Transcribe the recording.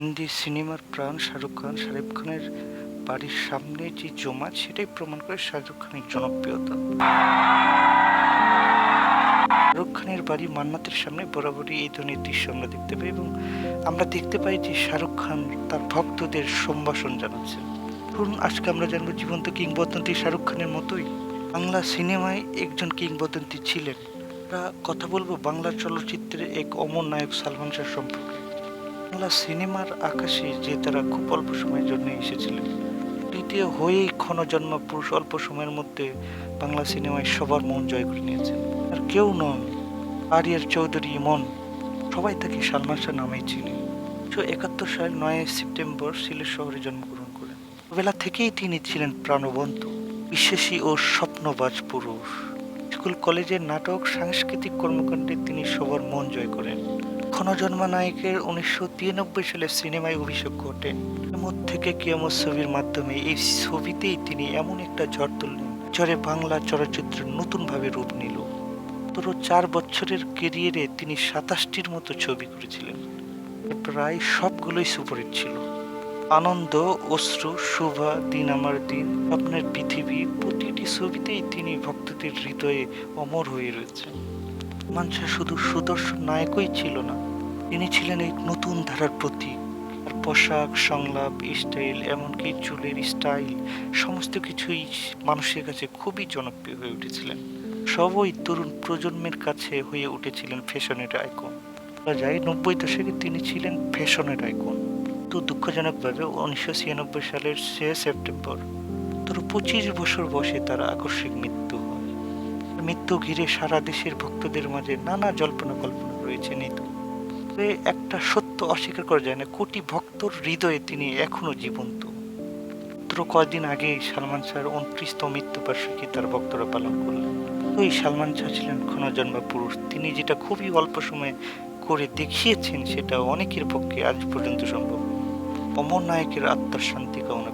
হিন্দি সিনেমার প্রাণ শাহরুখ খান। শাহরুখ খানের বাড়ির সামনে যে জমা সেটাই প্রমাণ করে শাহরুখ খানের জনপ্রিয়তা। শাহরুখ খানের বাড়ি মান্নাতের সামনে বরাবরই এই ধরনের দৃশ্য আমরা দেখতে পাই এবং আমরা দেখতে পাই যে শাহরুখ খান তার ভক্তদের সম্ভাষণ জানাচ্ছেন। ধরুন আজকে আমরা জানবো জীবন্ত কিংবদন্তি শাহরুখ খানের মতোই বাংলা সিনেমায় একজন কিংবদন্তি ছিলেন। আমরা কথা বলবো বাংলা চলচ্চিত্রের এক অমর নায়ক সালমান শাহ সম্পর্কে। বাংলা সিনেমার আকাশে যে তারা খুব অল্প সময়ের জন্য এসেছিলেন, দ্বিতীয় হয়েই ক্ষণজন্মা পুরুষ অল্প সময়ের মধ্যে বাংলা সিনেমায় সবার মন জয় করে নিয়েছেন। আর কেউ নন আরিয়ার চৌধুরী ইমন, সবাই তাকে সালমান শাহ নামেই চিনে। 1971 সালের 9 সেপ্টেম্বর সিলেট শহরে জন্মগ্রহণ করেন। ছোটবেলা থেকেই তিনি ছিলেন প্রাণবন্ত, বিশ্বাসী ও স্বপ্নবাজ পুরুষ। স্কুল কলেজের নাটক সাংস্কৃতিক কর্মকাণ্ডে তিনি সবার মন জয় করেন। ক্ষণজন্মা নায়কের 1993 সালে সিনেমায় অভিষেক ঘটে। কিয়ামত থেকে কিয়ামত ছবির মাধ্যমে এই ছবিতেই তিনি এমন একটা ঝড় তুললেন ঝড়ে বাংলা চলচ্চিত্র নতুনভাবে রূপ নিল। মাত্র 4 বছরের কেরিয়ারে তিনি 27টির মতো ছবি করেছিলেন। প্রায় সবগুলোই সুপারহিট ছিল। আনন্দ, অশ্রু, শোভা, দিন আমার দিন, স্বপ্নের পৃথিবী, প্রতিটি ছবিতেই তিনি ভক্তদের হৃদয়ে অমর হয়ে রয়েছেন। সালমান শাহ শুধু সুদর্শন নায়কই ছিল না, তিনি ছিলেন এক নতুন ধারার প্রতীক। আর পোশাক, সংলাপ, স্টাইল, এমনকি চুলের স্টাইল, সমস্ত কিছুই মানুষের কাছে খুবই জনপ্রিয় হয়ে উঠেছিলেন। সবই তরুণ প্রজন্মের কাছে হয়ে উঠেছিলেন ফ্যাশনের আইকন। বলা যায় 90 দশকে তিনি ছিলেন ফ্যাশনের আইকন। তো দুঃখজনকভাবে 1996 সালের 6 সেপ্টেম্বর মাত্র 25 বছর বয়সে তার আকস্মিক মৃত্যু হয়। মৃত্যু ঘিরে সারা দেশের ভক্তদের মাঝে নানা জল্পনা কল্পনা রয়েছে। তবে একটা সত্য অস্বীকার করা যায় না, কোটি ভক্তর হৃদয়ে তিনি এখনো জীবন্ত। মাত্র কয়েকদিন আগে সালমান শাহর 29তম মৃত্যুবার্ষিকী তার ভক্তরা পালন করলেন। ওই সালমান শাহ ছিলেন ক্ষণজন্মা পুরুষ। তিনি যেটা খুবই অল্প সময়ে করে দেখিয়েছেন সেটা অনেকের পক্ষে আজ পর্যন্ত সম্ভব। অমর নায়কের আত্মার শান্তি কামনা